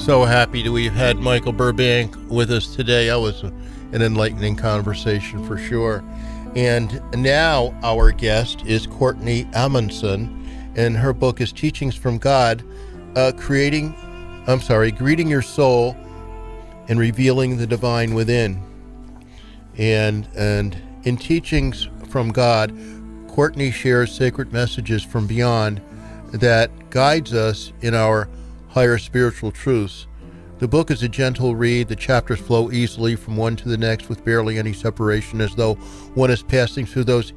So happy to have had Michael Burbank with us today. That was an enlightening conversation for sure. And now our guest is Courtney Amundson, and her book is Teachings from God, Greeting Your Soul and Revealing the Divine Within. And in Teachings from God, Courtney shares sacred messages from beyond that guides us in our higher spiritual truths. The book is a gentle read. The chapters flow easily from one to the next with barely any separation, as though one is passing through those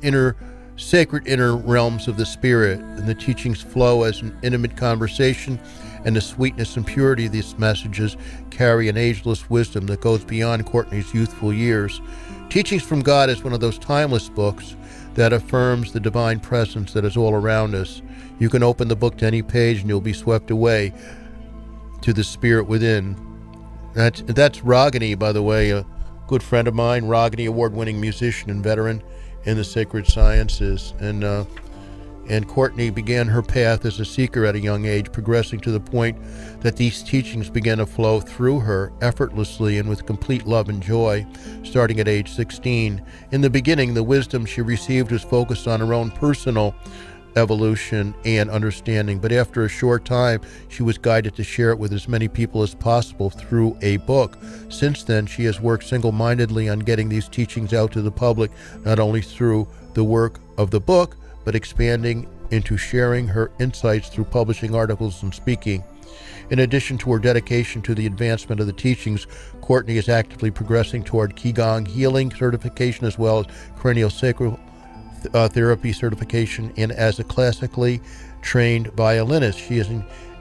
sacred inner realms of the spirit. And the teachings flow as an intimate conversation, and the sweetness and purity of these messages carry an ageless wisdom that goes beyond Courtney's youthful years. Teachings from God is one of those timeless books that affirms the divine presence that is all around us. You can open the book to any page and you'll be swept away to the spirit within. That's Ragini, by the way, a good friend of mine, Ragini, award-winning musician and veteran in the sacred sciences. And Courtney began her path as a seeker at a young age, progressing to the point that these teachings began to flow through her effortlessly and with complete love and joy, starting at age 16. In the beginning, the wisdom she received was focused on her own personal evolution and understanding, but after a short time, she was guided to share it with as many people as possible through a book. Since then, she has worked single-mindedly on getting these teachings out to the public, not only through the work of the book, but expanding into sharing her insights through publishing articles and speaking. In addition to her dedication to the advancement of the teachings, Courtney is actively progressing toward Qigong healing certification, as well as craniosacral therapy certification, and as a classically trained violinist, she is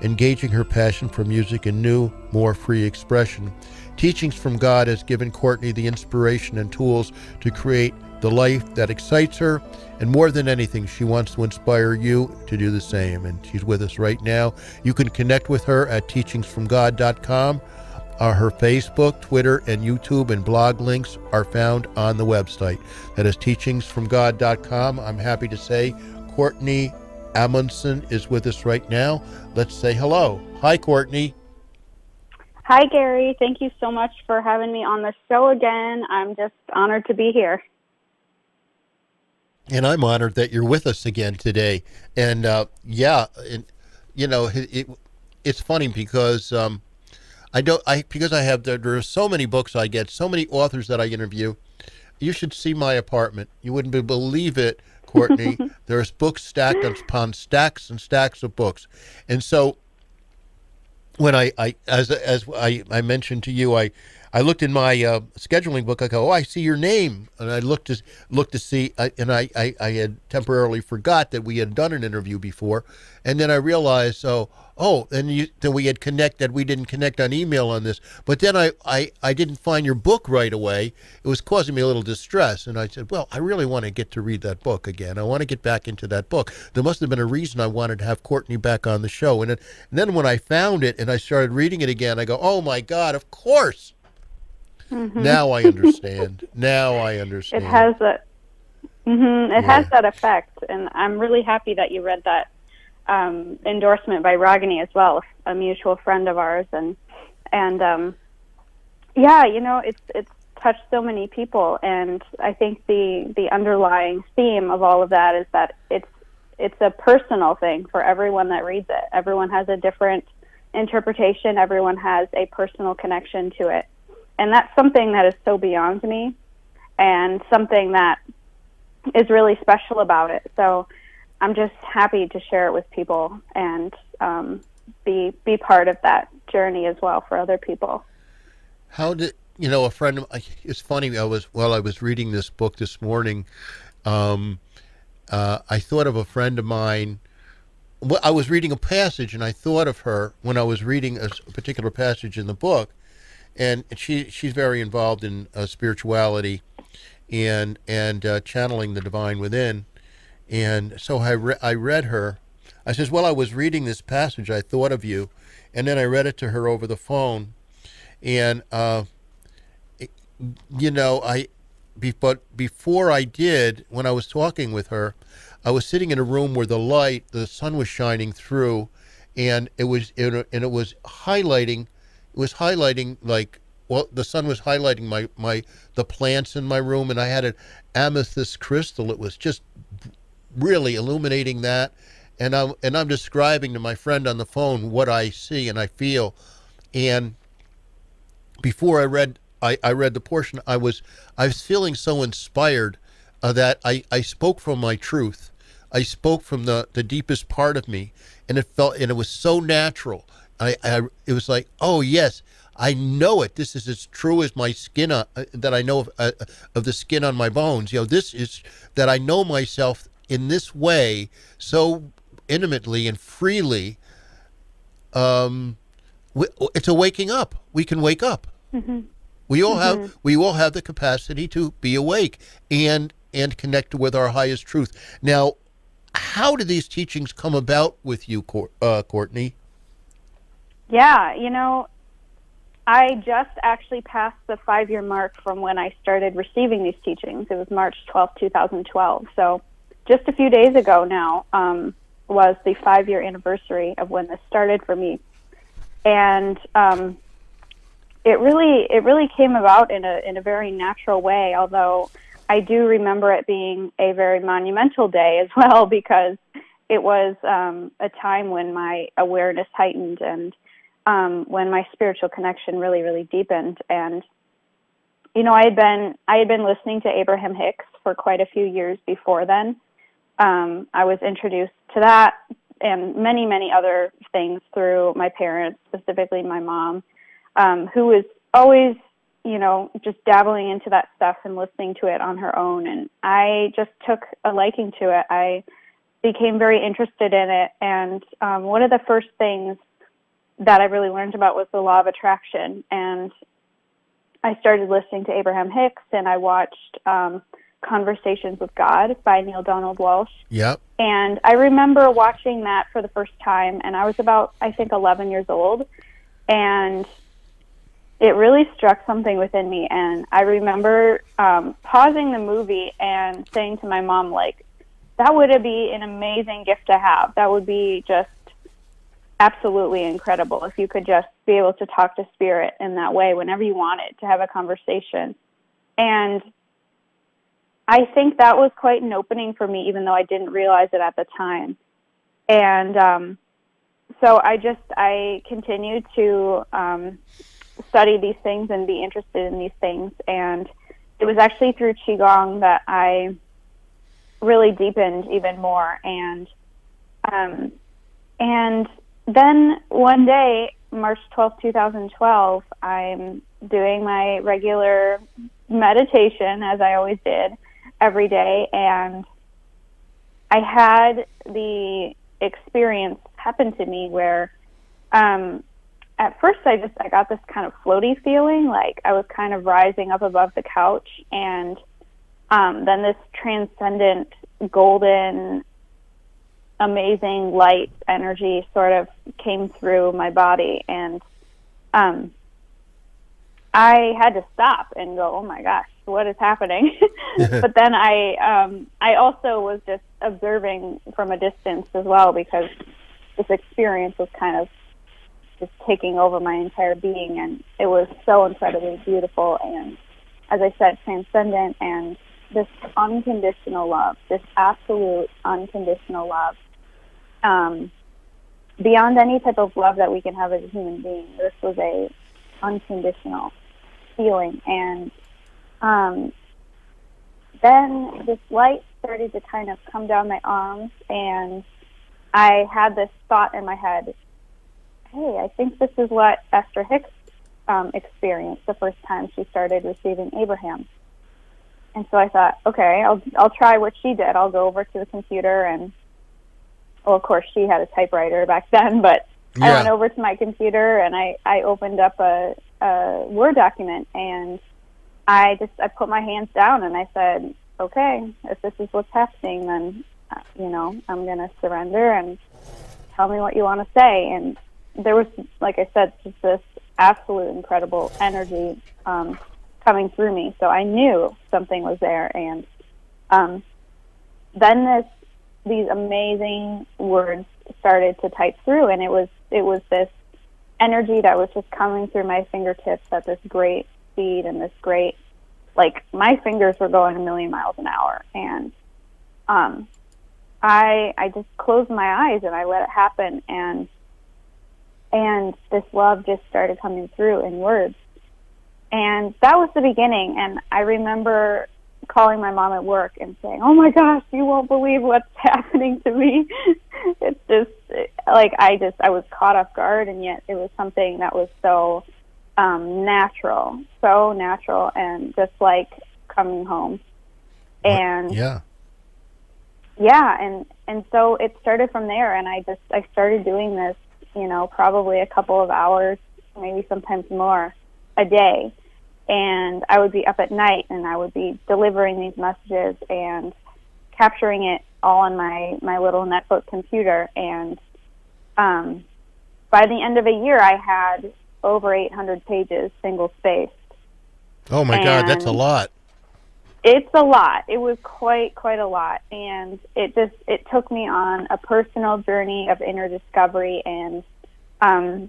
engaging her passion for music in new, more free expression. Teachings from God has given Courtney the inspiration and tools to create the life that excites her, and more than anything, she wants to inspire you to do the same. And she's with us right now. You can connect with her at teachingsfromgod.com. Her Facebook, Twitter, and YouTube and blog links are found on the website. That is teachingsfromgod.com. I'm happy to say Courtney Amundson is with us right now. Let's say hello. Hi, Courtney. Hi, Gary. Thank you so much for having me on the show again. I'm just honored to be here. And I'm honored that you're with us again today. And it's funny because there are so many books I get, so many authors that I interview. You should see my apartment. You wouldn't believe it, Courtney. There's books stacked upon stacks and stacks of books. And so when as I mentioned to you, I looked in my scheduling book. I go, oh, I see your name, and I looked to see, and I had temporarily forgot that we had done an interview before, and then I realized, then we had connected. We didn't connect on email on this, but then I didn't find your book right away. It was causing me a little distress, and I said, well, I really want to get to read that book again. I want to get back into that book. There must have been a reason I wanted to have Courtney back on the show, and then when I found it and I started reading it again, I go, oh my God, of course. Mm-hmm. Now I understand. It has that. Mm-hmm, it has that effect, and I'm really happy that you read that endorsement by Ragini as well, a mutual friend of ours, and it's touched so many people, and I think the underlying theme of all of that is that it's a personal thing for everyone that reads it. Everyone has a different interpretation. Everyone has a personal connection to it. And that's something that is so beyond me, and something that is really special about it. So I'm just happy to share it with people and be part of that journey as well for other people. How did a friend of mine? It's funny. While I was reading this book this morning, I thought of a friend of mine. I was reading a passage, and I thought of her when I was reading a particular passage in the book. And she's very involved in spirituality and channeling the divine within. And so I read her. I says, well, I was reading this passage. I thought of you. And then I read it to her over the phone. And, but before I did, when I was talking with her, I was sitting in a room where the sun was shining through, and it was highlighting was highlighting, like, well, the sun was highlighting the plants in my room, and I had an amethyst crystal. It was just really illuminating that, and I'm describing to my friend on the phone what I see and I feel. And before I read the portion, I was feeling so inspired that I spoke from my truth. I spoke from the deepest part of me, and it was so natural. It was like, oh yes, I know it. This is as true as my skin that I know of the skin on my bones. This is that I know myself in this way so intimately and freely. It's a waking up. We can wake up. Mm-hmm. We all have the capacity to be awake and connect with our highest truth. Now, how did these teachings come about with you, Kourtney? Yeah, I just actually passed the 5-year mark from when I started receiving these teachings. It was March 12th, 2012. So just a few days ago now was the 5-year anniversary of when this started for me. And it really came about in a very natural way, although I do remember it being a very monumental day as well, because it was a time when my awareness heightened and when my spiritual connection really, really deepened. And I had been listening to Abraham Hicks for quite a few years before then. I was introduced to that and many, many other things through my parents, specifically my mom, who was always, just dabbling into that stuff and listening to it on her own. And I just took a liking to it. I became very interested in it. And one of the first things that I really learned about was the law of attraction. And I started listening to Abraham Hicks, and I watched Conversations with God by Neil Donald Walsh. Yep. And I remember watching that for the first time, and I was about, I think, 11 years old. And it really struck something within me. And I remember pausing the movie and saying to my mom, like, that would be an amazing gift to have. That would be just absolutely incredible if you could just be able to talk to spirit in that way whenever you wanted to have a conversation. And I think that was quite an opening for me, even though I didn't realize it at the time. And so I continued to study these things and be interested in these things. And it was actually through Qigong that I really deepened even more. And then one day, March 12th, 2012, I'm doing my regular meditation, as I always did, every day, and I had the experience happen to me where at first I got this kind of floaty feeling, like I was kind of rising up above the couch, and then this transcendent, golden, amazing light energy sort of came through my body, and I had to stop and go, oh my gosh, what is happening? But then I also was just observing from a distance as well, because this experience was kind of just taking over my entire being, and it was so incredibly beautiful and, as I said, transcendent, and this unconditional love, this absolute unconditional love, beyond any type of love that we can have as a human being. This was a unconditional feeling. And then this light started to kind of come down my arms, and I had this thought in my head, hey, I think this is what Esther Hicks experienced the first time she started receiving Abraham. And so I thought, okay, I'll try what she did. I'll go over to the computer, and well, of course, she had a typewriter back then, but I went over to my computer and I opened up a Word document, and I put my hands down and I said, okay, if this is what's happening, then, I'm going to surrender and tell me what you want to say. And there was, like I said, just this absolute incredible energy coming through me. So I knew something was there. And then these amazing words started to type through, and it was this energy that was just coming through my fingertips at this great speed and this great, like, my fingers were going a million miles an hour. And I just closed my eyes and I let it happen. And this love just started coming through in words. And that was the beginning. And I remember calling my mom at work and saying, "Oh my gosh, you won't believe what's happening to me." It's just like, I was caught off guard, and yet it was something that was so natural, and just like coming home. And and so it started from there. And I started doing this, probably a couple of hours, maybe sometimes more a day. And I would be up at night and I would be delivering these messages and capturing it all on my little netbook computer. And by the end of a year, I had over 800 pages, single-spaced. Oh, my God, that's a lot. It's a lot. It was quite a lot. And it took me on a personal journey of inner discovery, and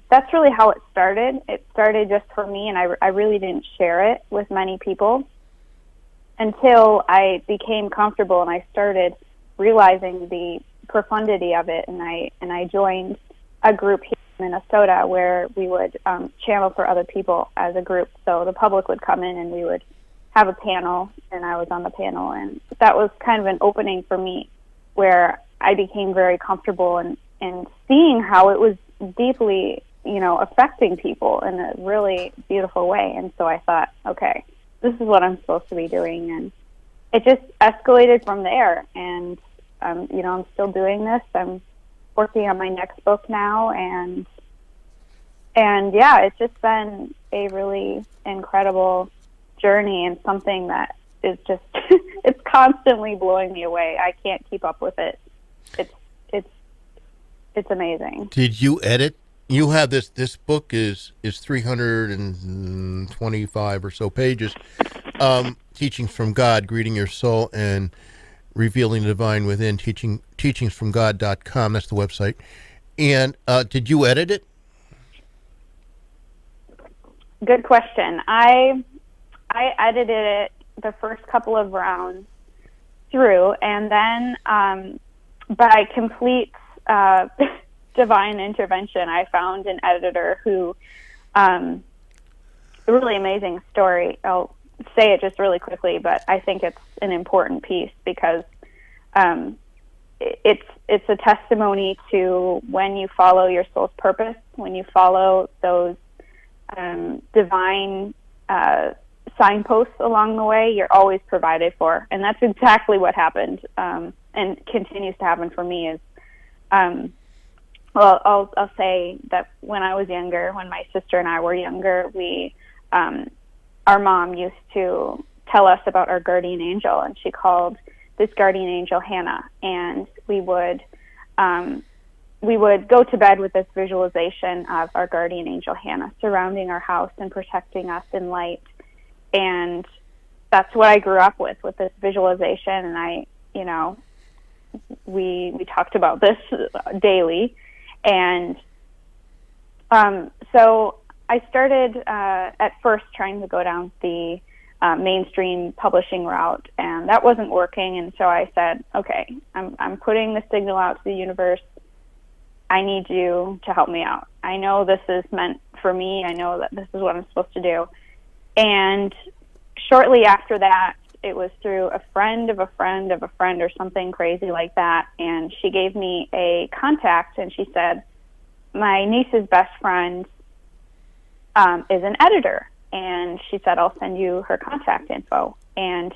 that's really how it started. It started just for me, and I really didn't share it with many people until I became comfortable and I started realizing the profundity of it. And I joined a group here in Minnesota where we would channel for other people as a group. So the public would come in and we would have a panel, and I was on the panel, and that was kind of an opening for me where I became very comfortable and seeing how it was deeply, affecting people in a really beautiful way. And so I thought, okay, this is what I'm supposed to be doing. And it just escalated from there. And, I'm still doing this. I'm working on my next book now. And yeah, it's just been a really incredible journey, and something that is just, it's constantly blowing me away. I can't keep up with it. It's amazing. Did you edit? You have this book is 325 or so pages. Teachings from God, Greeting Your Soul and Revealing the Divine Within, teachingsfromgod.com. That's the website. And did you edit it? Good question. I edited it the first couple of rounds through, and then by complete divine intervention, I found an editor who, a really amazing story. I'll say it just really quickly, but I think it's an important piece because it's a testimony to when you follow your soul's purpose, when you follow those divine signposts along the way, you're always provided for. And that's exactly what happened, and continues to happen for me. Is I'll say that when I was younger, when my sister and I were younger, our mom used to tell us about our guardian angel, and she called this guardian angel Hannah. And we would go to bed with this visualization of our guardian angel Hannah surrounding our house and protecting us in light. And that's what I grew up with this visualization. And we talked about this daily. And so I started at first trying to go down the mainstream publishing route, and that wasn't working. And so I said, okay, I'm putting the signal out to the universe. I need you to help me out. I know this is meant for me. I know that this is what I'm supposed to do. And shortly after that, it was through a friend of a friend of a friend or something crazy like that. And she gave me a contact, and she said, my niece's best friend is an editor. And she said, I'll send you her contact info. And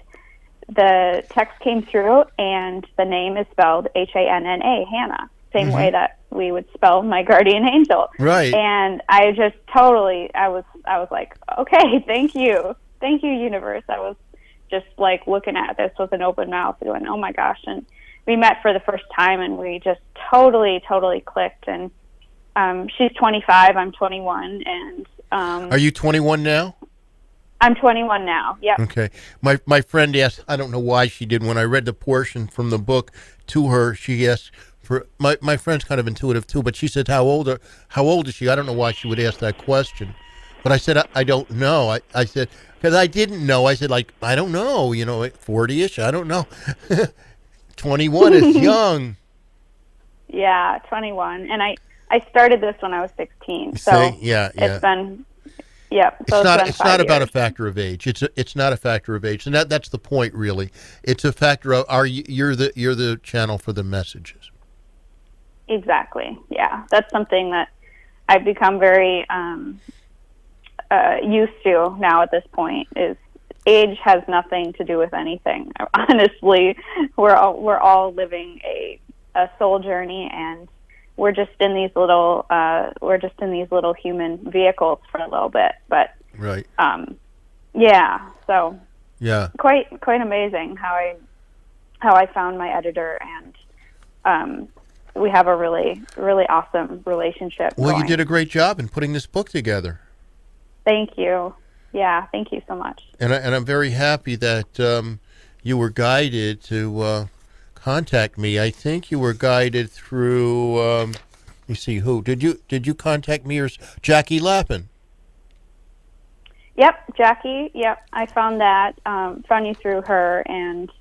the text came through, and the name is spelled Hanna, Hannah, same way that we would spell my guardian angel. Right. And I just totally, I was like, okay, thank you, universe. I was just like looking at this with an open mouth, going, oh my gosh. And we met for the first time, and we just totally clicked. And she's 25, I'm 21, and are you 21 now? I'm 21 now. Yep. Okay. My friend asked, I don't know why she did, when I read the portion from the book to her, she asked for my friend's kind of intuitive too, but she said, how old is she? I don't know why she would ask that question. But I said, I don't know. I said, because I didn't know. I said, like, I don't know, 40-ish. I don't know. 21 is young. Yeah, 21. And I started this when I was 16. So yeah. It's been, yeah. So it's not about a factor of age. It's not a factor of age. And that's the point, really. It's a factor of, you're the channel for the messages. Exactly. Yeah. That's something that I've become very, used to now at this point. Is age has nothing to do with anything. Honestly, we're all living a soul journey, and we're just in these little human vehicles for a little bit. But right. Yeah. So yeah, quite amazing how I found my editor, and we have a really awesome relationship. Well, going. You did a great job in putting this book together. Thank you. Yeah, thank you so much. And I'm very happy that you were guided to contact me. I think you were guided through. Let me see who did you contact me, or Jackie Lappin? Yep, Jackie. Yep, I found that. Found you through her, and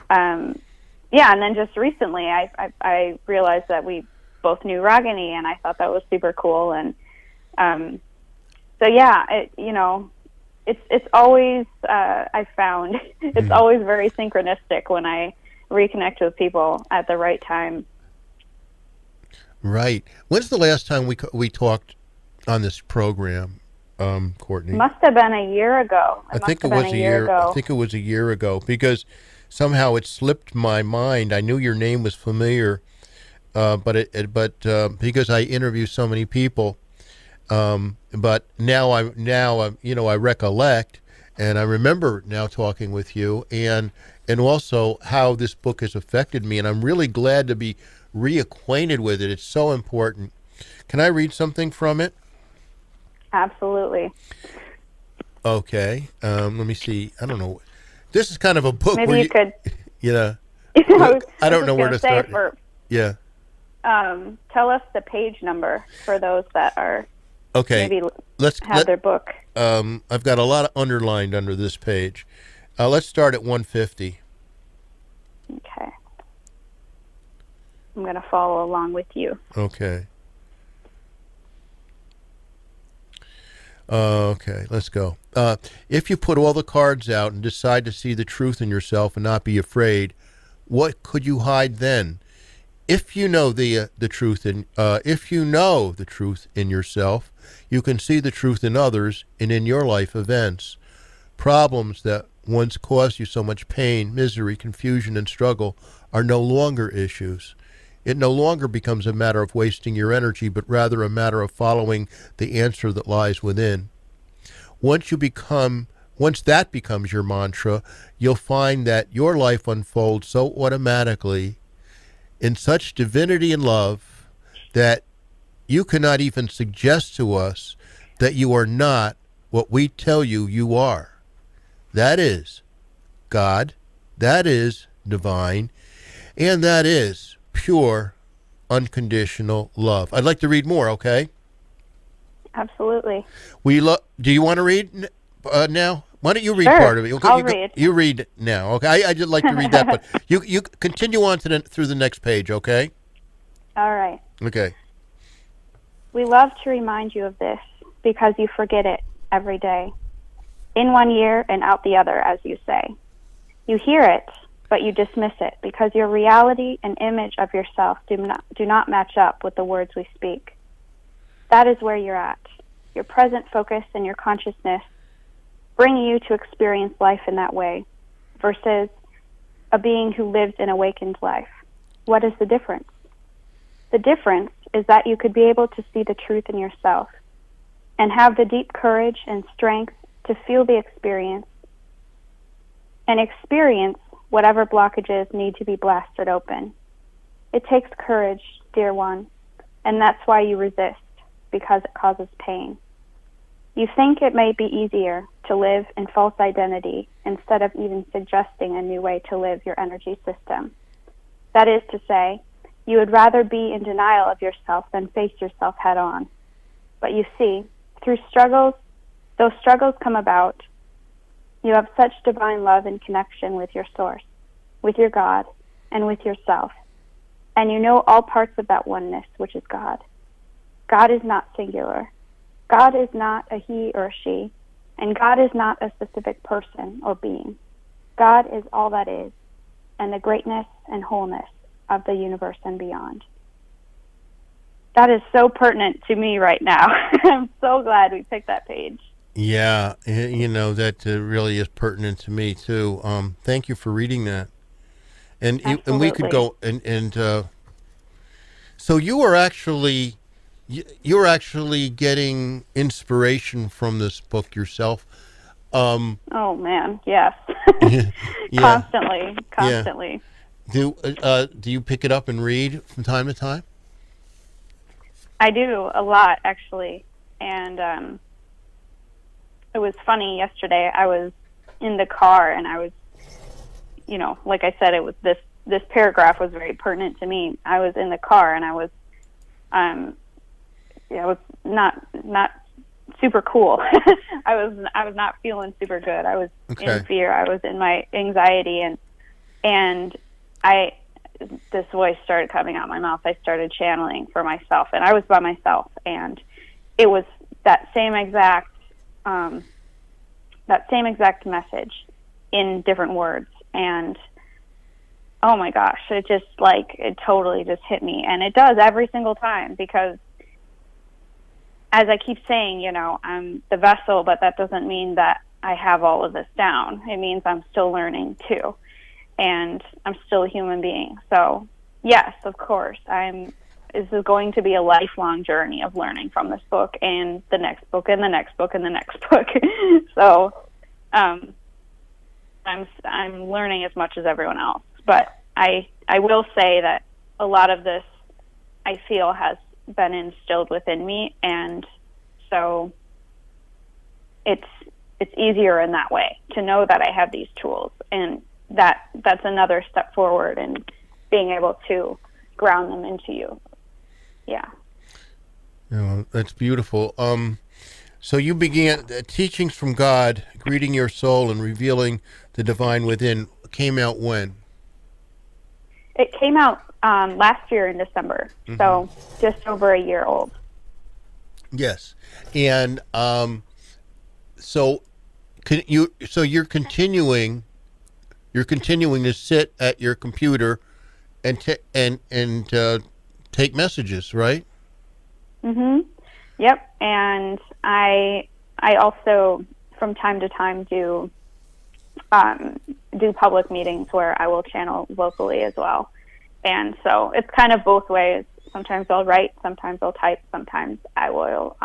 yeah, and then just recently, I realized that we both knew Ragini, and I thought that was super cool, and so yeah, it's always I found it's always very synchronistic when I reconnect with people at the right time. Right. When's the last time we talked on this program, Kourtney? Must have been a year ago. I think it was a year ago. I think it was a year ago, because somehow it slipped my mind. I knew your name was familiar, but because I interview so many people. But now I recollect, and I remember now talking with you, and also how this book has affected me, and I'm really glad to be reacquainted with it. It's so important. Can I read something from it? Absolutely. Okay. Let me see. I don't know. This is kind of a book. Maybe where you could. Yeah. I don't know where to start. Yeah. Tell us the page number for those that are. Okay, maybe have their book. I've got a lot underlined under this page. Let's start at 150. Okay. I'm going to follow along with you. Okay. Okay, let's go. If you put all the cards out and decide to see the truth in yourself and not be afraid, what could you hide then? If you know the truth in yourself, you can see the truth in others and in your life events. Problems that once caused you so much pain, misery, confusion, and struggle are no longer issues. It no longer becomes a matter of wasting your energy, but rather a matter of following the answer that lies within. Once that becomes your mantra, you'll find that your life unfolds so automatically in such divinity and love that you cannot even suggest to us that you are not what we tell you you are. That is God, that is divine, and that is pure, unconditional love. I'd like to read more, okay? Absolutely. Do you want to read now? Why don't you read Sure. part of it? I'll read. You read now, okay? I just like to read that, but you continue on through the next page, okay? All right. Okay. We love to remind you of this because you forget it every day. In one ear and out the other, as you say. You hear it, but you dismiss it because your reality and image of yourself do not match up with the words we speak. That is where you're at. Your present focus and your consciousness bring you to experience life in that way versus a being who lived an awakened life. What is the difference? The difference is that you could be able to see the truth in yourself and have the deep courage and strength to feel the experience and experience whatever blockages need to be blasted open. It takes courage, dear one, and that's why you resist, because it causes pain. You think it may be easier to live in false identity instead of even suggesting a new way to live your energy system. That is to say, You would rather be in denial of yourself than face yourself head on. But you see, through struggles, those struggles come about. You have such divine love and connection with your source, with your God, and with yourself. And you know all parts of that oneness, which is God. God is not singular. God is not a he or a she. And God is not a specific person or being. God is all that is, and the greatness and wholeness of the universe and beyond. That is so pertinent to me right now. I'm so glad we picked that page. Yeah, you know, that really is pertinent to me too. Thank you for reading that. And we could go so you were actually getting inspiration from this book yourself. Oh man, yes. Yeah. Constantly. Yeah. Do you pick it up and read from time to time? I do a lot, actually. And it was funny yesterday. I was in the car, and I was, you know, like I said, it was this paragraph was very pertinent to me. I was in the car, and I was not super cool. I was not feeling super good. I was in fear. I was in my anxiety, and this voice started coming out of my mouth. I started channeling for myself, and I was by myself, and it was that same exact message in different words. And oh my gosh, it totally just hit me. And it does every single time, because as I keep saying, you know, I'm the vessel, but that doesn't mean that I have all of this down. It means I'm still learning too. And I'm still a human being. So yes, of course, this is going to be a lifelong journey of learning from this book and the next book and the next book and the next book. So I'm learning as much as everyone else. But I will say that a lot of this, I feel, has been instilled within me, and so it's easier in that way to know that I have these tools, and that's another step forward in being able to ground them into you. Yeah. That's beautiful. So you began Teachings from God, Greeting Your Soul and Revealing the Divine Within. Came out when? It came out last year in December, so just over a year old. Yes, and so you're continuing to sit at your computer and take messages, right? Yep. And I also from time to time do public meetings where I will channel vocally as well. And so it's kind of both ways. Sometimes I'll write, sometimes I'll type, sometimes I will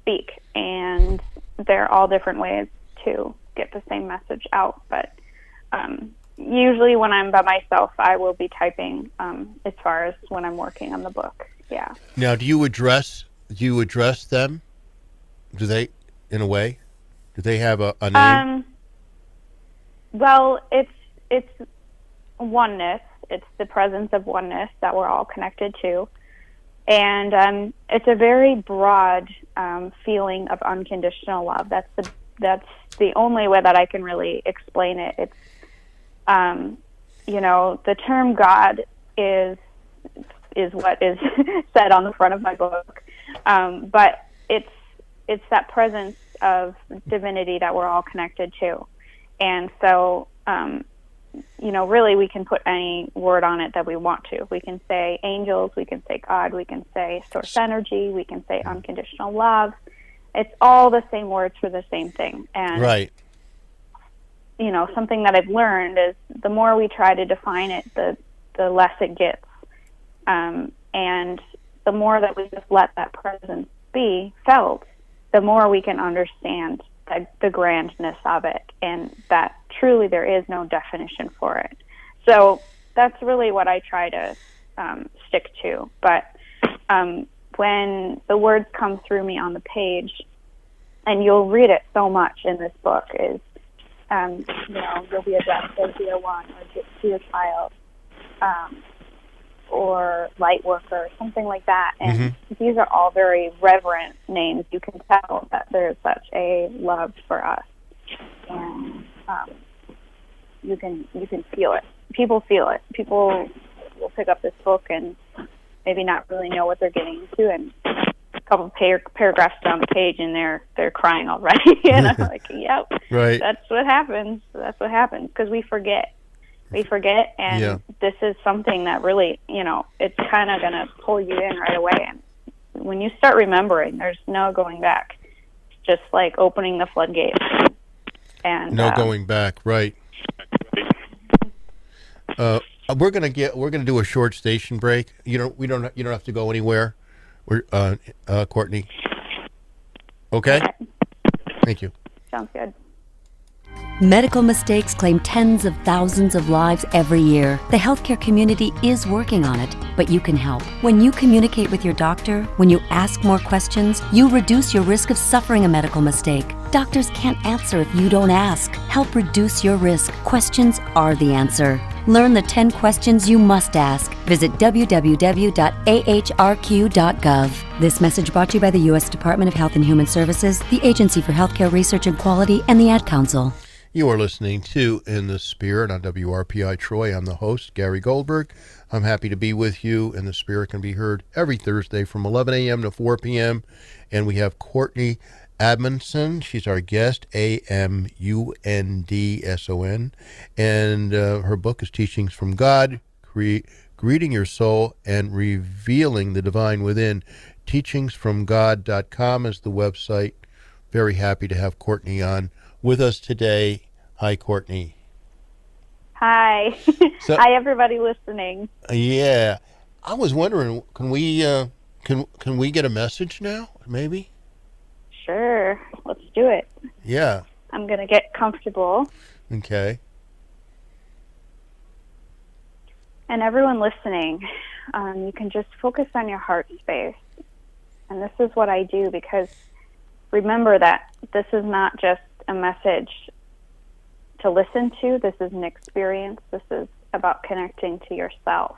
speak. And they're all different ways to get the same message out. But usually when I'm by myself, I will be typing as far as when I'm working on the book. Yeah. Now, do you address them? Do they, in a way? Do they have a name? Well, it's oneness. It's the presence of oneness that we're all connected to. And it's a very broad feeling of unconditional love. That's the only way that I can really explain it. It's, you know, the term God is what is said on the front of my book. But it's that presence of divinity that we're all connected to. And so, you know, really we can put any word on it that we want to. We can say angels, we can say God, we can say source energy, we can say unconditional love. It's all the same words for the same thing. And, right. You know, something that I've learned is the more we try to define it, the less it gets. And the more that we just let that presence be felt, the more we can understand the grandness of it, and that truly there is no definition for it. So that's really what I try to stick to. But when the words come through me on the page, and you'll read it so much in this book, is you know, you'll be addressed as dear one or to your child. or light worker, something like that. And these are all very reverent names. You can tell that there's such a love for us, and you can feel it. People feel it. People will pick up this book and maybe not really know what they're getting into, and a couple paragraphs down the page, and they're crying already. And I'm like, yep, right. That's what happens. That's what happens, because we forget. And this is something that really, it's kind of going to pull you in right away. And when you start remembering, there's no going back. It's just like opening the floodgates. And no going back, right? We're gonna do a short station break. You don't have to go anywhere. We're Courtney. Okay. Thank you. Sounds good. Medical mistakes claim tens of thousands of lives every year. The healthcare community is working on it, but you can help. When you communicate with your doctor, when you ask more questions, you reduce your risk of suffering a medical mistake. Doctors can't answer if you don't ask. Help reduce your risk. Questions are the answer. Learn the 10 questions you must ask. Visit www.ahrq.gov. This message brought to you by the U.S. Department of Health and Human Services, the Agency for Healthcare Research and Quality, and the Ad Council. You are listening to In the Spirit on WRPI Troy. I'm the host, Gary Goldberg. I'm happy to be with you. In the Spirit can be heard every Thursday from 11 a.m. to 4 p.m. And we have Kourtney Amundsen. She's our guest, Amundson. And her book is Teachings from God, Greeting Your Soul and Revealing the Divine Within. Teachingsfromgod.com is the website. Very happy to have Kourtney on with us today. Hi, Kourtney. Hi. Hi, everybody listening. Yeah. I was wondering, can we get a message now, maybe? Sure. Let's do it. Yeah. I'm going to get comfortable. Okay. And everyone listening, you can just focus on your heart space. And this is what I do, because remember that this is not just a message to listen to. This is an experience. This is about connecting to yourself.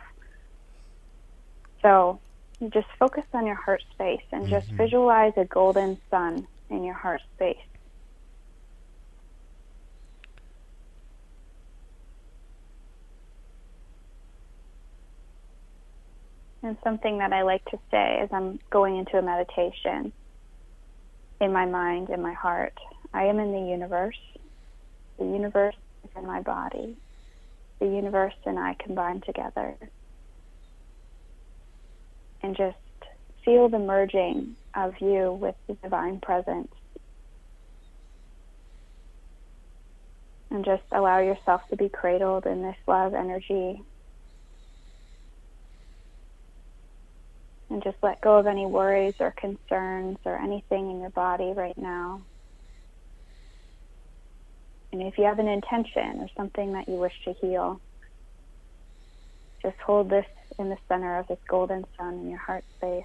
So you just focus on your heart space and just visualize a golden sun in your heart space. And something that I like to say as I'm going into a meditation in my mind, in my heart, I am in the universe. The universe is in my body. The universe and I combine together. And just feel the merging of you with the divine presence. And just allow yourself to be cradled in this love energy. And just let go of any worries or concerns or anything in your body right now. And if you have an intention or something that you wish to heal, just hold this in the center of this golden sun in your heart space.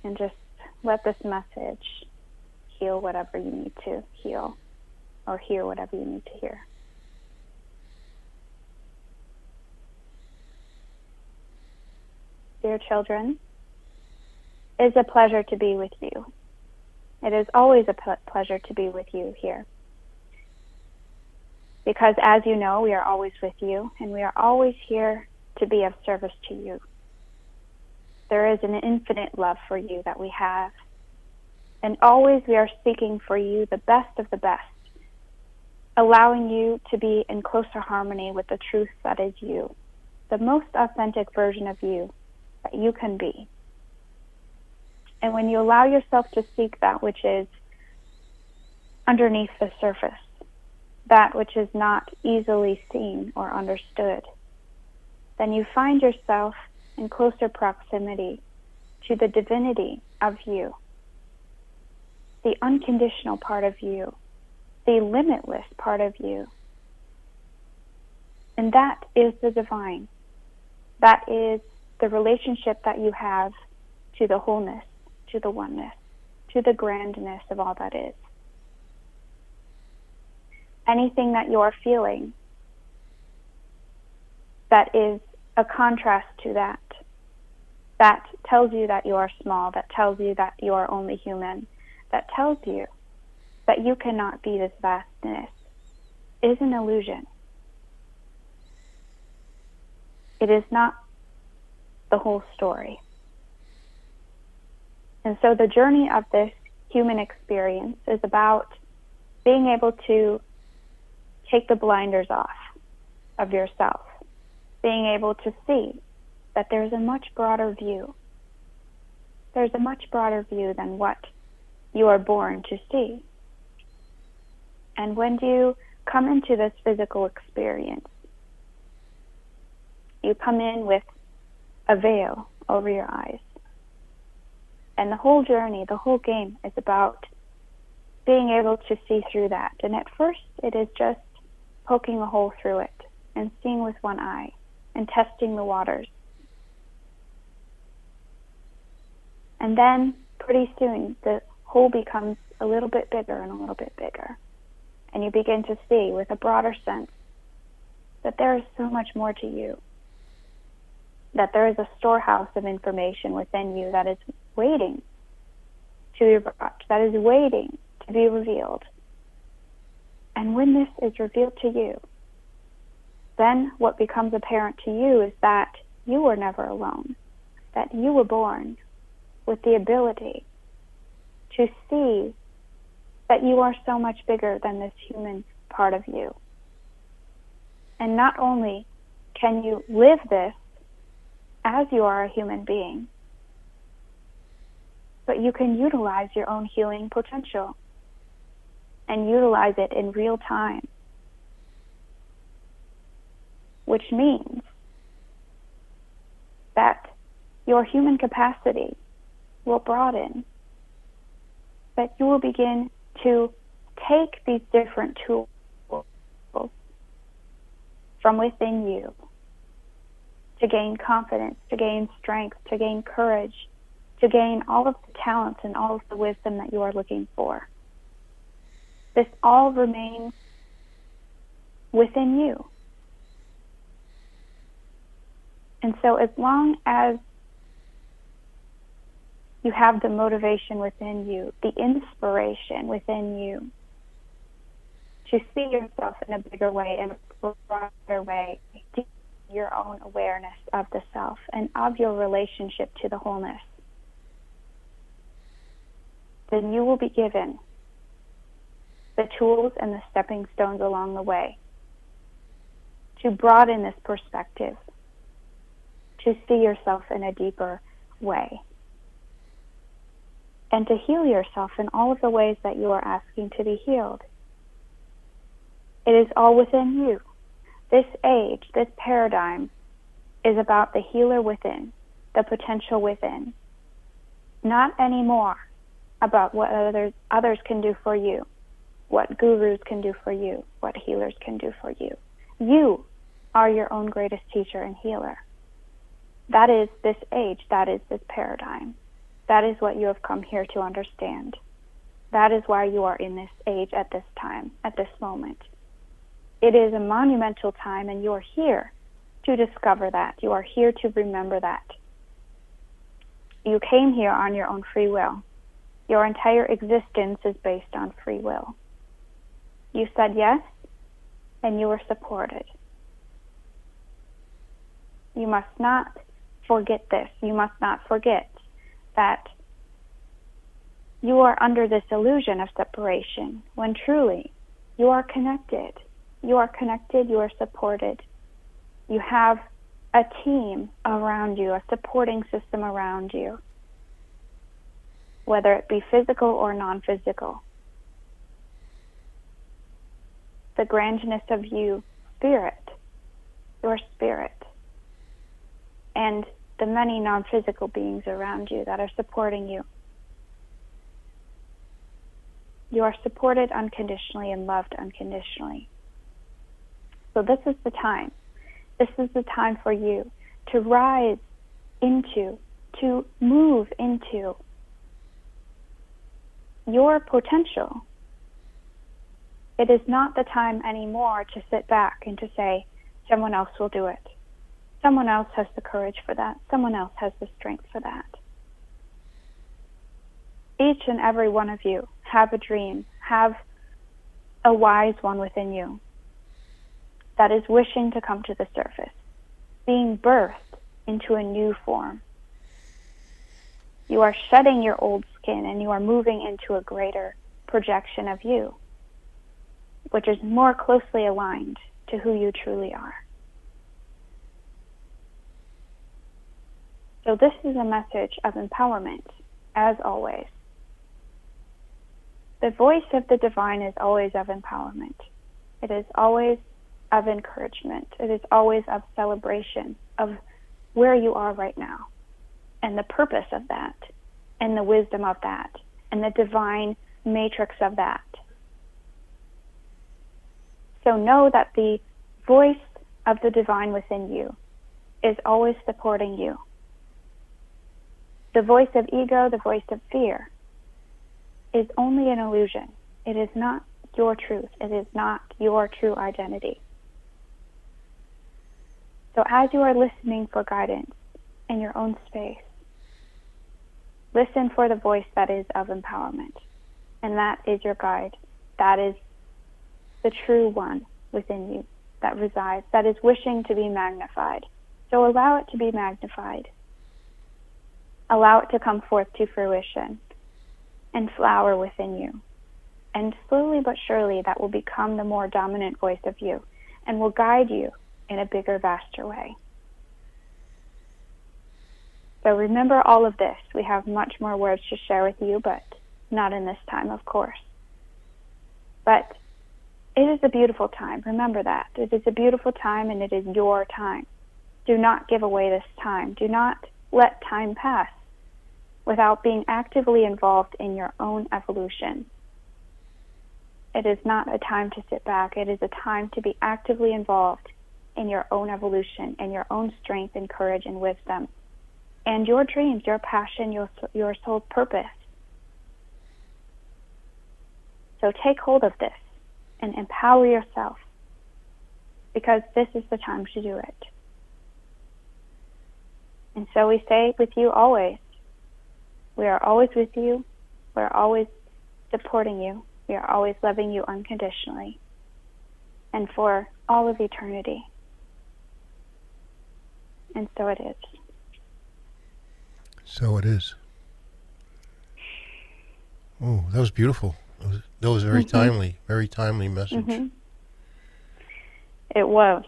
And just let this message heal whatever you need to heal, or hear whatever you need to hear. Dear children, it is a pleasure to be with you. It is always a pleasure to be with you here. Because as you know, we are always with you, and we are always here to be of service to you. There is an infinite love for you that we have, and always we are seeking for you the best of the best, allowing you to be in closer harmony with the truth that is you, the most authentic version of you that you can be. And when you allow yourself to seek that which is underneath the surface, that which is not easily seen or understood, then you find yourself in closer proximity to the divinity of you, the unconditional part of you, the limitless part of you. And that is the divine. That is the relationship that you have to the wholeness, to the oneness, to the grandness of all that is. Anything that you are feeling, that is a contrast to that. That tells you that you are small, that tells you that you are only human, that tells you that you cannot be this vastness, is an illusion. It is not the whole story. And so the journey of this human experience is about being able to take the blinders off of yourself, being able to see that there's a much broader view. There's a much broader view than what you are born to see. And when you come into this physical experience, you come in with a veil over your eyes. And the whole journey, the whole game is about being able to see through that. And at first, it is just poking a hole through it and seeing with one eye and testing the waters. And then, pretty soon, the hole becomes a little bit bigger and a little bit bigger. And you begin to see, with a broader sense, that there is so much more to you. That there is a storehouse of information within you that is waiting to be brought, that is waiting to be revealed. And when this is revealed to you, then what becomes apparent to you is that you were never alone, that you were born with the ability to see that you are so much bigger than this human part of you. And not only can you live this as you are a human being, but you can utilize your own healing potential and utilize it in real time, which means that your human capacity will broaden, that you will begin to take these different tools from within you to gain confidence, to gain strength, to gain courage, to gain all of the talents and all of the wisdom that you are looking for. This all remains within you. And so as long as you have the motivation within you, the inspiration within you to see yourself in a bigger way, in a broader way, your own awareness of the self and of your relationship to the wholeness, then you will be given the tools and the stepping stones along the way to broaden this perspective, to see yourself in a deeper way, and to heal yourself in all of the ways that you are asking to be healed. It is all within you. This age, this paradigm, is about the healer within, the potential within, not anymore about what others can do for you, what gurus can do for you, what healers can do for you. You are your own greatest teacher and healer. That is this age, that is this paradigm. That is what you have come here to understand. That is why you are in this age at this time, at this moment. It is a monumental time, and you are here to discover that. You are here to remember that. You came here on your own free will. Your entire existence is based on free will. You said yes, and you were supported. You must not forget this. You must not forget that you are under this illusion of separation, when truly you are connected. You are connected, you are supported. You have a team around you, a supporting system around you, whether it be physical or non-physical. The grandness of you, spirit, your spirit, and the many non-physical beings around you that are supporting you. You are supported unconditionally and loved unconditionally. So this is the time. This is the time for you to rise into, to move into your potential. It is not the time anymore to sit back and to say, someone else will do it. Someone else has the courage for that. Someone else has the strength for that. Each and every one of you have a dream, have a wise one within you that is wishing to come to the surface, being birthed into a new form. You are shedding your old skin and you are moving into a greater projection of you, which is more closely aligned to who you truly are. So this is a message of empowerment, as always. The voice of the divine is always of empowerment. It is always of encouragement. It is always of celebration of where you are right now, and the purpose of that, and the wisdom of that, and the divine matrix of that. So know that the voice of the divine within you is always supporting you. The voice of ego, the voice of fear, is only an illusion. It is not your truth. It is not your true identity. So as you are listening for guidance in your own space, listen for the voice that is of empowerment. And that is your guide. That is the true one within you that resides, that is wishing to be magnified. So allow it to be magnified. Allow it to come forth to fruition and flower within you. And slowly but surely that will become the more dominant voice of you and will guide you in a bigger, vaster way. So remember all of this. We have much more words to share with you, but not in this time, of course. But it is a beautiful time. Remember that. It is a beautiful time, and it is your time. Do not give away this time. Do not let time pass without being actively involved in your own evolution. It is not a time to sit back. It is a time to be actively involved in your own evolution and your own strength and courage and wisdom and your dreams, your passion, your soul's purpose. So take hold of this and empower yourself, because this is the time to do it. And so we say with you always, we are always with you, we're always supporting you, we are always loving you unconditionally, and for all of eternity. And so it is. So it is. Oh, that was beautiful. That was very timely message. Mm-hmm. It was.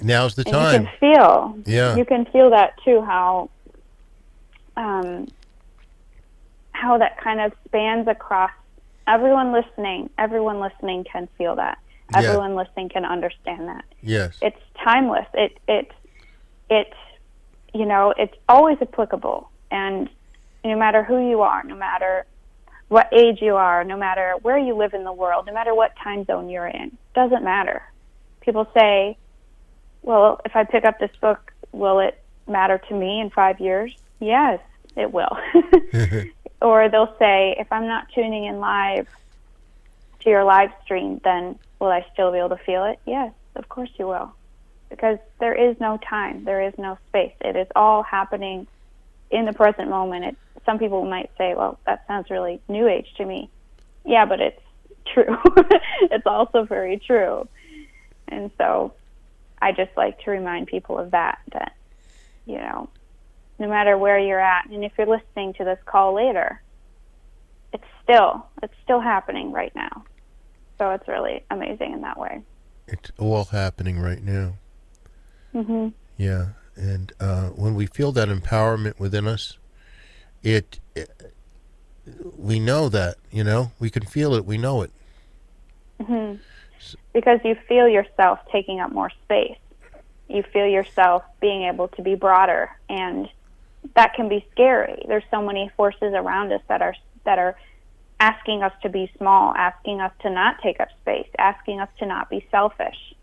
Now's the and time. You can feel. Yeah. You can feel that too. How that kind of spans across everyone listening. Everyone listening can feel that. Everyone listening can understand that. Yes. It's timeless. It's always applicable. And no matter who you are, no matter what age you are, no matter where you live in the world, no matter what time zone you're in, doesn't matter. People say, well, if I pick up this book, will it matter to me in 5 years? Yes, it will. Or they'll say, if I'm not tuning in live to your live stream, then will I still be able to feel it? Yes, of course you will. Because there is no time, there is no space. It is all happening in the present moment. Some people might say, well, that sounds really new age to me. Yeah, but it's true. It's also very true. And so I just like to remind people of that, no matter where you're at, and if you're listening to this call later, it's still happening right now. So it's really amazing in that way. It's all happening right now. Mm-hmm. Yeah, and when we feel that empowerment within us, we know that, we can feel it, we know it. Mm-hmm. Because you feel yourself taking up more space. You feel yourself being able to be broader, and that can be scary. There's so many forces around us that are asking us to be small, asking us to not take up space, asking us to not be selfish.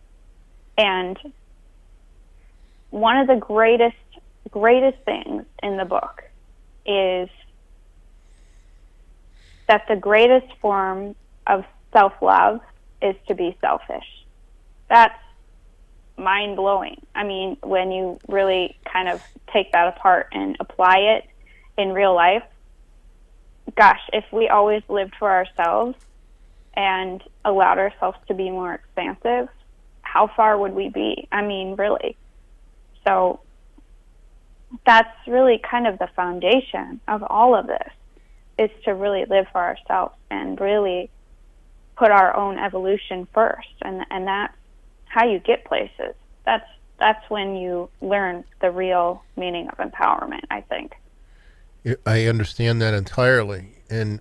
And one of the greatest things in the book is that the greatest form of self-love is to be selfish. That's mind-blowing. I mean, when you really kind of take that apart and apply it in real life, gosh, if we always lived for ourselves and allowed ourselves to be more expansive, how far would we be? I mean, really. So that's really kind of the foundation of all of this, is to really live for ourselves and really put our own evolution first. And that's how you get places. That's when you learn the real meaning of empowerment, I think. I understand that entirely. And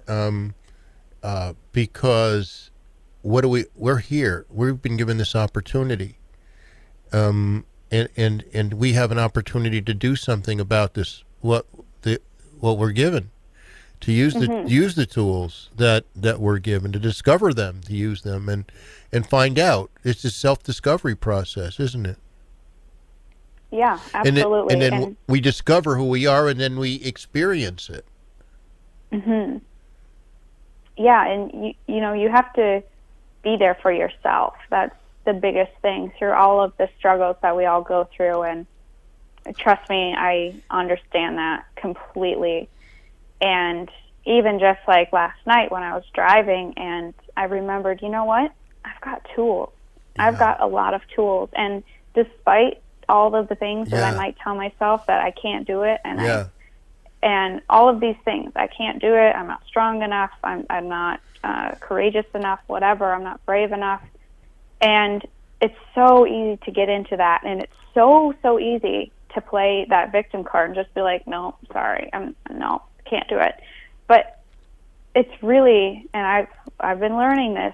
because we're here. We've been given this opportunity. And we have an opportunity to do something about this, what we're given, to use the tools that we're given, to discover them, to use them and find out. It's a self-discovery process, isn't it? Yeah, absolutely. And then we discover who we are, and then we experience it. Yeah, and you have to be there for yourself. That's the biggest thing through all of the struggles that we all go through. And trust me, I understand that completely. And even just like last night when I was driving, and I remembered, you know what? I've got tools. Yeah. I've got a lot of tools. And despite all of the things that I might tell myself that I can't do it, and all of these things, I can't do it, I'm not strong enough, I'm not courageous enough, whatever, I'm not brave enough. And it's so easy to get into that, and it's so easy to play that victim card and just be like, no, sorry, no, can't do it. But it's really, and I've been learning this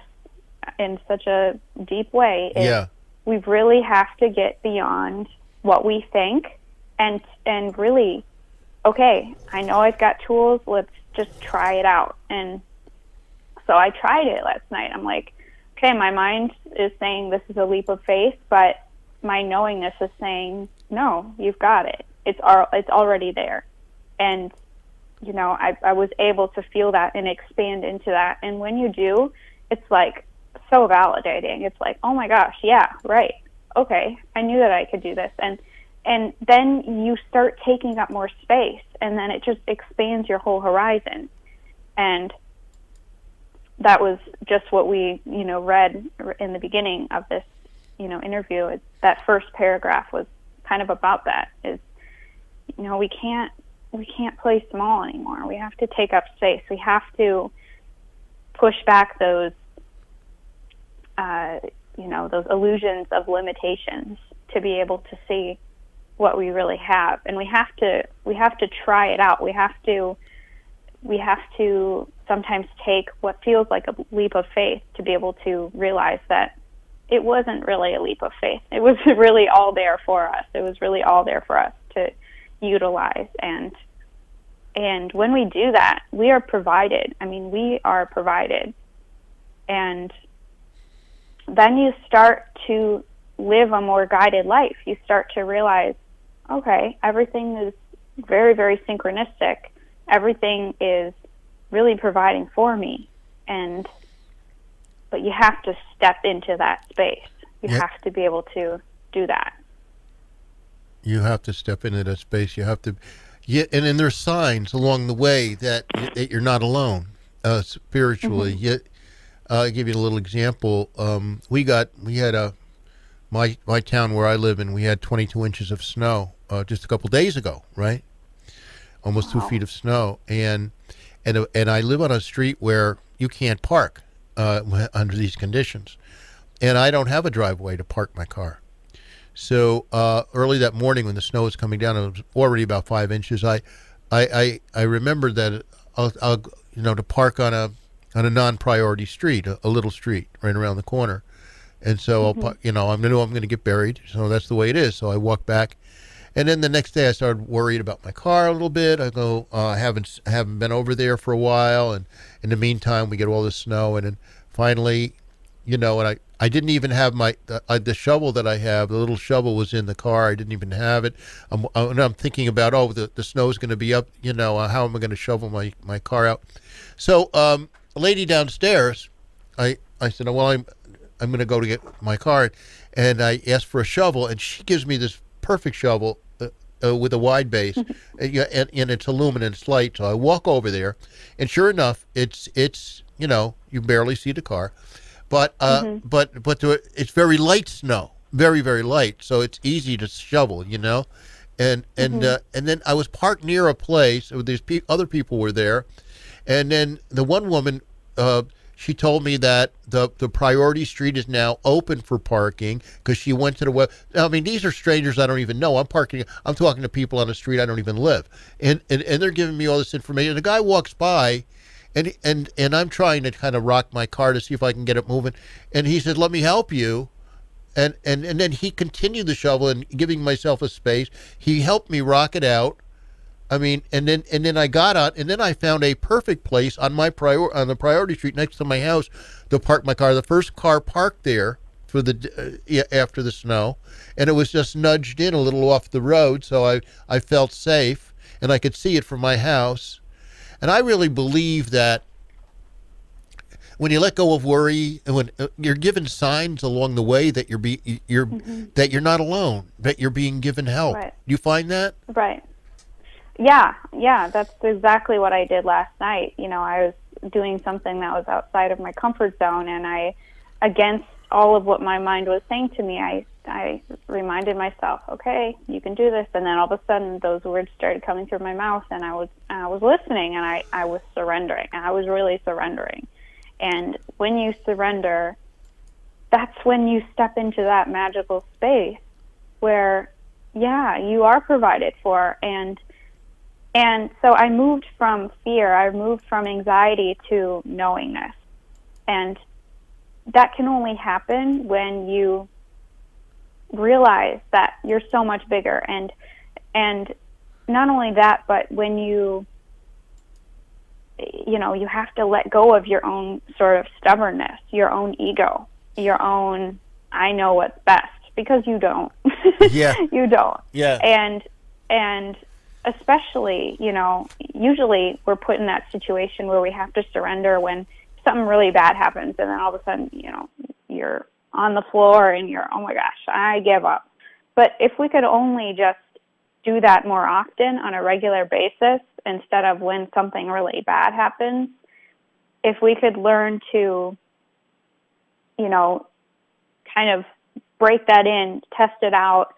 in such a deep way, we really have to get beyond what we think and really, okay, I know I've got tools, let's just try it out. And so I tried it last night. I'm like, okay, my mind is saying this is a leap of faith, but my knowingness is saying, no, you've got it. It's already there. And, I was able to feel that and expand into that. And when you do, it's like so validating. It's like, oh my gosh, yeah, right. Okay, I knew that I could do this. And then you start taking up more space, and then it just expands your whole horizon. And that was just what we, read in the beginning of this, interview. That first paragraph was kind of about that, is, we can't play small anymore. We have to take up space. We have to push back those, those illusions of limitations to be able to see what we really have. And we have to try it out. We have to sometimes take what feels like a leap of faith to be able to realize that it wasn't really a leap of faith. It was really all there for us. It was really all there for us to utilize. And when we do that, we are provided. I mean, we are provided. And then you start to live a more guided life. You start to realize, okay, everything is very, very synchronistic. Everything is really providing for me. But you have to step into that space. You have to be able to do that. You have to step into that space. You have to, and then there's signs along the way that you're not alone spiritually. I'll give you a little example. We had my town where I live in, we had 22 inches of snow just a couple days ago, right? Almost 2 feet of snow, and I live on a street where you can't park under these conditions, and I don't have a driveway to park my car. So early that morning when the snow was coming down, it was already about 5 inches. I remembered that I'll to park on a non-priority street, a little street right around the corner, and so I'm going to get buried. So that's the way it is. So I walk back, and then the next day I started worried about my car a little bit. I go, I haven't been over there for a while, and in the meantime we get all this snow, and then finally, and I didn't even have the shovel that I have. The little shovel was in the car. I didn't even have it. I'm thinking about, the snow's going to be up. How am I going to shovel my car out? So a lady downstairs, I said, well, I'm going to go to get my car, and I asked for a shovel, and she gives me this perfect shovel with a wide base, and it's aluminum, it's light. So I walk over there, and sure enough, it's you barely see the car, but it's very light snow, very very light, so it's easy to shovel, and then I was parked near a place. There's other people were there, and then the one woman, she told me that the priority street is now open for parking because she went to the web. I mean, these are strangers I don't even know. I'm talking to people on the street I don't even live, and they're giving me all this information. The guy walks by, and I'm trying to kind of rock my car to see if I can get it moving, and he said, "Let me help you." And then he continued the shovel and giving myself a space. He helped me rock it out. I mean, and then I got out, and then I found a perfect place on on the priority street next to my house to park my car. The first car parked there for after the snow, and it was just nudged in a little off the road, so I felt safe, and I could see it from my house. And I really believe that when you let go of worry, and when you're given signs along the way that that you're not alone, that you're being given help. Right. Do you find that? Right. Yeah, that's exactly what I did last night. I was doing something that was outside of my comfort zone, and against all of what my mind was saying to me, I reminded myself, okay, you can do this. And then all of a sudden, those words started coming through my mouth, and I was listening, and I was surrendering, and I was really surrendering. And when you surrender, that's when you step into that magical space where, you are provided for. And so I moved from fear, I moved from anxiety to knowingness. And that can only happen when you realize that you're so much bigger. And not only that, but when you have to let go of your own sort of stubbornness, your own ego, your own, I know what's best, because you don't. Yeah. You don't. Yeah. And especially, usually we're put in that situation where we have to surrender when something really bad happens, and then all of a sudden, you're on the floor and you're, oh my gosh, I give up. But if we could only just do that more often on a regular basis, instead of when something really bad happens, if we could learn to, kind of break that in, test it out,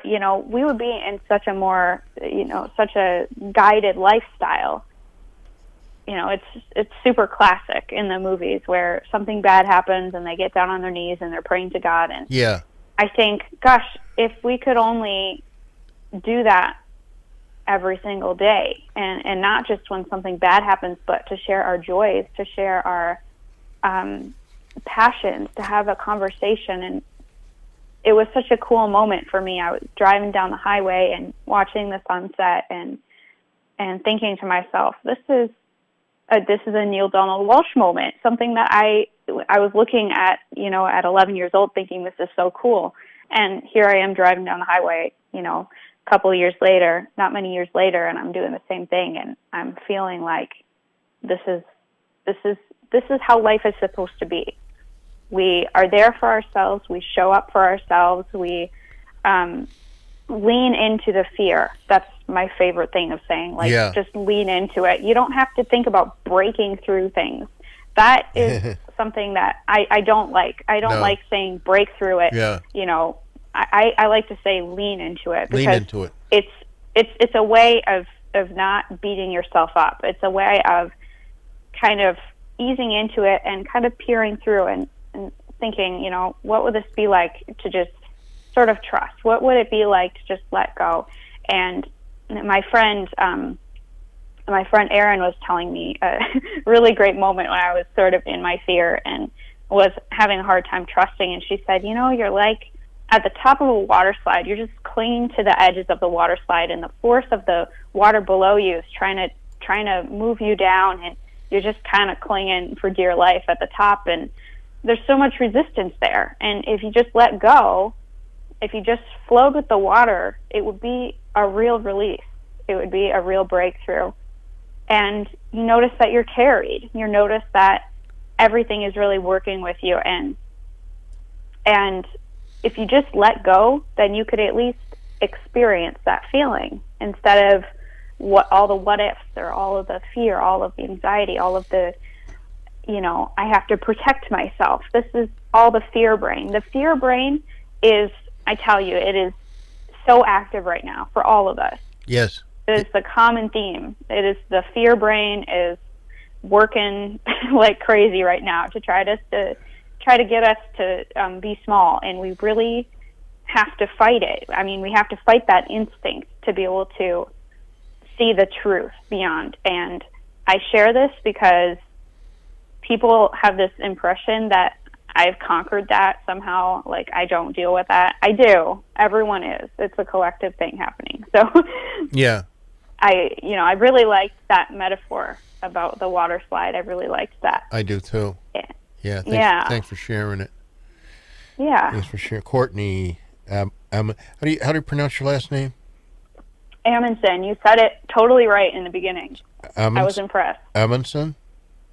we would be in such a more, such a guided lifestyle. It's super classic in the movies where something bad happens and they get down on their knees and they're praying to God. And yeah, I think, gosh, if we could only do that every single day, and not just when something bad happens, but to share our joys, to share our passions, to have a conversation. And it was such a cool moment for me. I was driving down the highway and watching the sunset and thinking to myself, this is a Neil Donald Walsh moment, something that I was looking at, at 11 years old, thinking this is so cool. And here I am driving down the highway, a couple of years later, not many years later, and I'm doing the same thing, and I'm feeling like this is how life is supposed to be. We are there for ourselves. We show up for ourselves. We lean into the fear. That's my favorite thing of saying, just lean into it. You don't have to think about breaking through things. That is something that I don't like. I don't like saying break through it. Yeah. I like to say lean into it, because lean into it. It's a way of not beating yourself up. It's a way of kind of easing into it and kind of peering through and thinking, what would this be like to just sort of trust? What would it be like to just let go? And my friend Erin was telling me a really great moment when I was sort of in my fear and was having a hard time trusting. And she said, you're like at the top of a water slide. You're just clinging to the edges of the water slide, and the force of the water below you is trying to move you down, and you're just kind of clinging for dear life at the top. And there's so much resistance there. And if you just let go, if you just flowed with the water, it would be a real release. It would be a real breakthrough. And you notice that you're carried. You notice that everything is really working with you. And if you just let go, then you could at least experience that feeling instead of all the what ifs or all of the fear, all of the anxiety, all of the, I have to protect myself. This is all the fear brain. The fear brain is, I tell you, it is so active right now for all of us. Yes. It is the common theme. It is the fear brain is working like crazy right now to try to get us to be small, and we really have to fight it. I mean, we have to fight that instinct to be able to see the truth beyond. And I share this because people have this impression that I've conquered that somehow, like I don't deal with that. I do. Everyone is. It's a collective thing happening. So yeah. I really liked that metaphor about the water slide. I really liked that. I do too. Yeah. Yeah. Thanks for sharing it. Yeah. Thanks for sharing. Courtney, how do you pronounce your last name? Amundsen. You said it totally right in the beginning. I was impressed. Amundsen?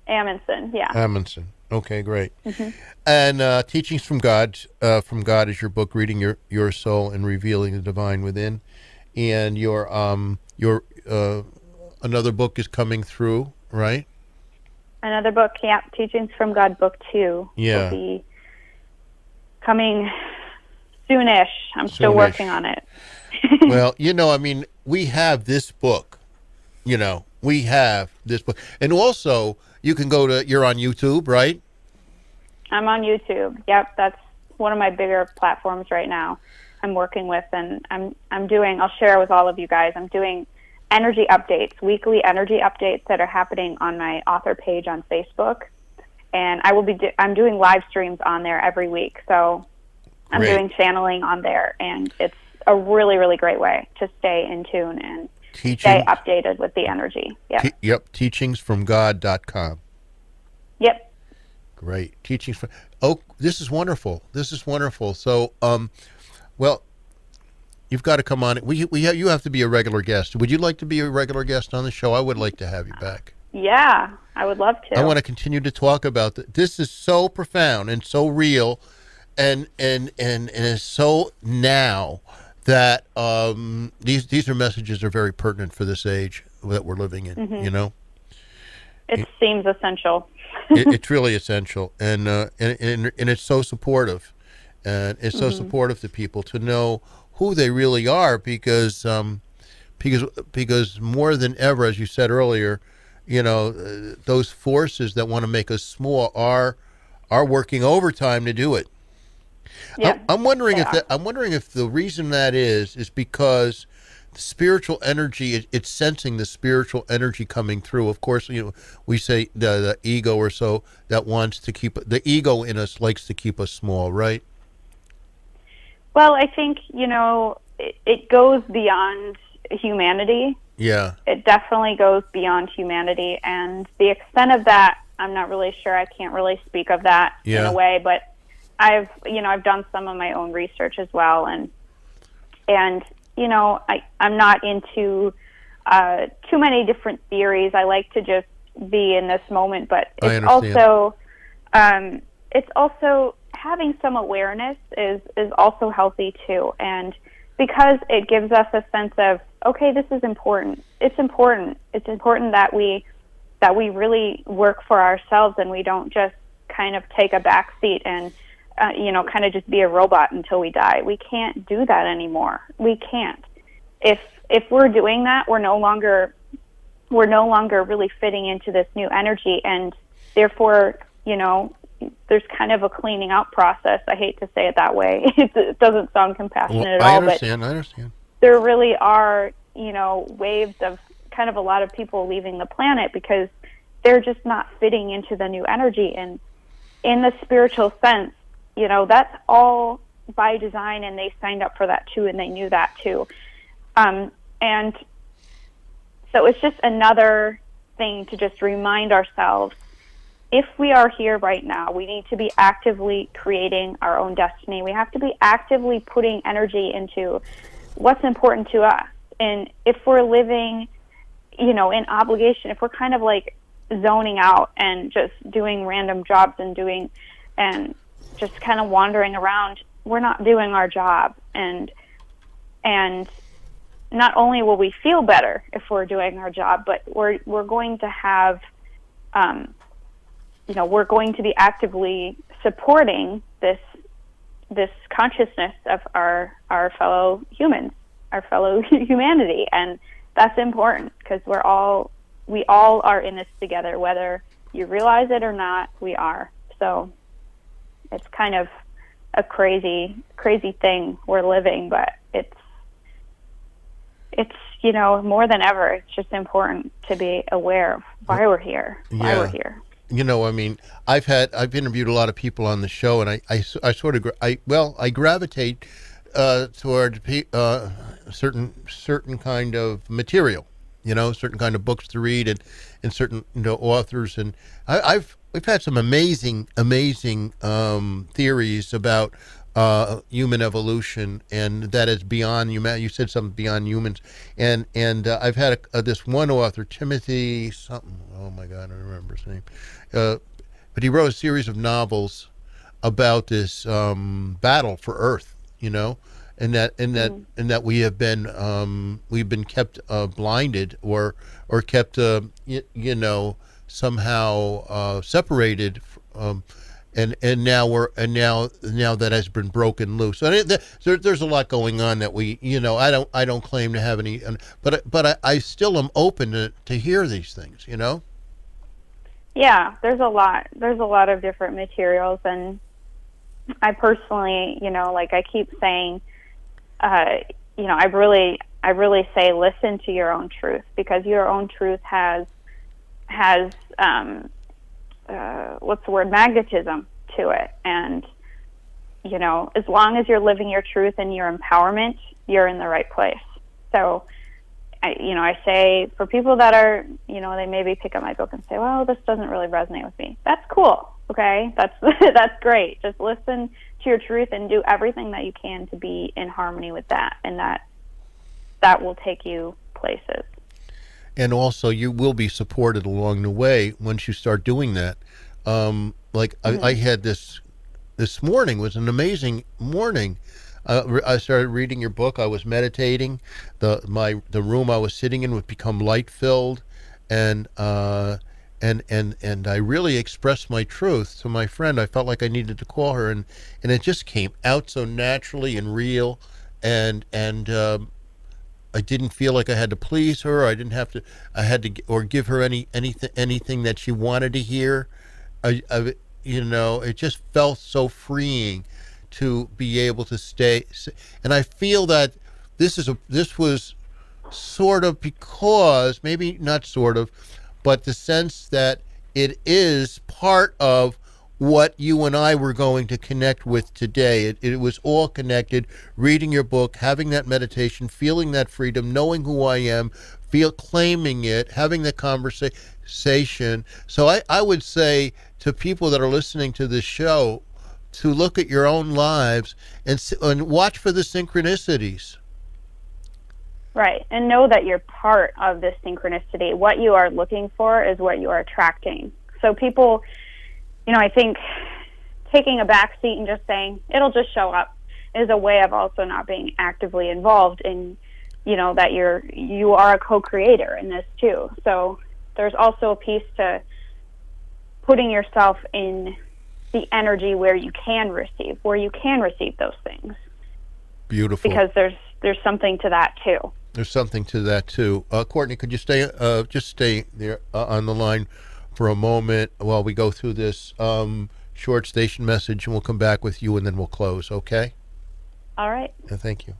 Amundsen, yeah. Amundsen. Okay, great. Mm-hmm. And Teachings from God is your book, Reading Your Soul and Revealing the Divine Within. And your another book is coming through, right? Another book, yeah, Teachings from God, book 2. Yeah. Will be coming soonish. I'm still working on it. Well, I mean, we have this book. We have this book. And also, you can you're on YouTube, right? I'm on YouTube. Yep, that's one of my bigger platforms right now I'm working with, and I'll share with all of you guys, I'm doing energy updates, weekly energy updates that are happening on my author page on Facebook. And I'm doing live streams on there every week. So I'm doing channeling on there, and it's a really, really great way to stay in tune and stay updated with the energy. Yep. Yep. Teachingsfromgod.com. Yep. Great. This is wonderful. This is wonderful. So, well, you've got to come on. You have to be a regular guest. Would you like to be a regular guest on the show? I would like to have you back. Yeah, I would love to. I want to continue to talk about this. This is so profound and so real, and is so now that these are messages are very pertinent for this age that we're living in. Mm-hmm. It seems essential. It's really essential, and it's so supportive, and it's so supportive to people to know who they really are, because more than ever, as you said earlier, those forces that want to make us small are working overtime to do it. Yeah, I'm wondering if the reason that is because the spiritual energy, it's sensing the spiritual energy coming through. Of course, we say the ego or so that wants to keep, the ego in us likes to keep us small, right? Well, I think, it goes beyond humanity. Yeah. It definitely goes beyond humanity, and the extent of that, I'm not really sure. I can't really speak of that in a way, but I've done some of my own research as well, and I'm not into too many different theories. I like to just be in this moment, but it's also having some awareness is also healthy too, and because it gives us a sense of, okay, this is important. It's important. It's important that we really work for ourselves, and we don't just kind of take a back seat and kind of just be a robot until we die. We can't do that anymore. We can't. If we're doing that, we're no longer really fitting into this new energy, and therefore, there's kind of a cleaning out process. I hate to say it that way. It doesn't sound compassionate at all. I understand. There really are, waves of kind of a lot of people leaving the planet because they're just not fitting into the new energy. And in the spiritual sense, that's all by design, and they signed up for that too, and they knew that too. And so it's just another thing to just remind ourselves, if we are here right now, we need to be actively creating our own destiny. We have to be actively putting energy into what's important to us. And if we're living, in obligation, if we're kind of like zoning out and just doing random jobs and just kind of wandering around, doing our job. And not only will we feel better if we're doing our job, but we're going to have, we're going to be actively supporting this consciousness of our fellow humans, our fellow humanity. And that's important, because we all are in this together, whether you realize it or not. We are. So it's kind of a crazy thing we're living, but it's more than ever, it's just important to be aware of why we're here. We're here. I mean, I've interviewed a lot of people on the show, and I sort of I gravitate toward certain kind of material, certain kind of books to read, and certain authors, and we've had some amazing theories about human evolution, and that is beyond human. You said something beyond humans, and I've had this one author, Timothy something. Oh my God, I don't remember his name, but he wrote a series of novels about this battle for Earth, and that we've been kept blinded or kept somehow separated. And now that has been broken loose. And there's a lot going on that I don't claim to have any, but I still am open to hear these things. Yeah, there's a lot of different materials, and I personally, like I keep saying, I really say listen to your own truth, because your own truth has what's the word, magnetism to it. And as long as you're living your truth and your empowerment, you're in the right place. So I say, for people that are, they maybe pick up my book and say, well, this doesn't really resonate with me. That's cool. Okay. That's great. Just listen to your truth and do everything that you can to be in harmony with that. And that will take you places. And also, you will be supported along the way once you start doing that. I had this morning was an amazing morning. I started reading your book. I was meditating. The room I was sitting in would become light filled, and I really expressed my truth to my friend. I felt like I needed to call her, and it just came out so naturally and real, and I didn't feel like I had to please her. I had to or give her anything that she wanted to hear. It just felt so freeing to be able to stay. And I feel that this was sort of, because, maybe not sort of, but the sense that it is part of what you and I were going to connect with today. It was all connected. Reading your book, having that meditation, feeling that freedom, knowing who I am, claiming it, having the conversation. So I would say to people that are listening to this show to look at your own lives and watch for the synchronicities. Right, and know that you're part of this synchronicity. What you are looking for is what you are attracting. So people, I think taking a back seat and just saying, it'll just show up, is a way of also not being actively involved in, that you are a co-creator in this too. So there's also a piece to putting yourself in the energy where you can receive those things. Beautiful. Because there's something to that too. There's something to that too. Courtney, could you just stay there on the line for a moment while we go through this short station message, and we'll come back with you, and then we'll close, okay? All right. Thank you.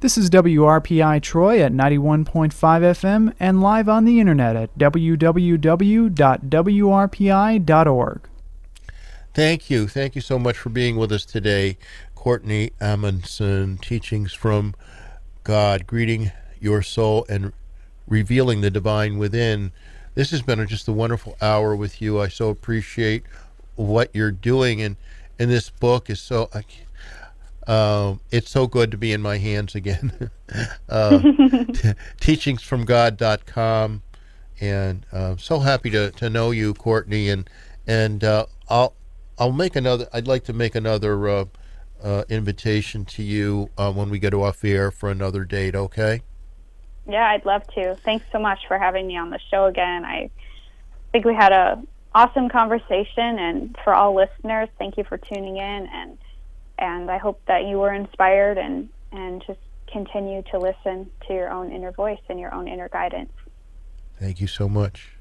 This is WRPI Troy at 91.5 FM and live on the internet at www.wrpi.org. Thank you. Thank you so much for being with us today. Kourtney Amundson, Teachings from God, greeting your soul and revealing the divine within. This has been just a wonderful hour with you. I so appreciate what you're doing, and this book is so it's so good to be in my hands again. Teachingsfromgod.com, and so happy to know you, Kourtney, and I'll make another. I'd like to make another invitation to you when we get off the air for another date, okay? Yeah, I'd love to. Thanks so much for having me on the show again. I think we had a awesome conversation, and for all listeners, thank you for tuning in, and I hope that you were inspired and just continue to listen to your own inner voice and your own inner guidance. Thank you so much.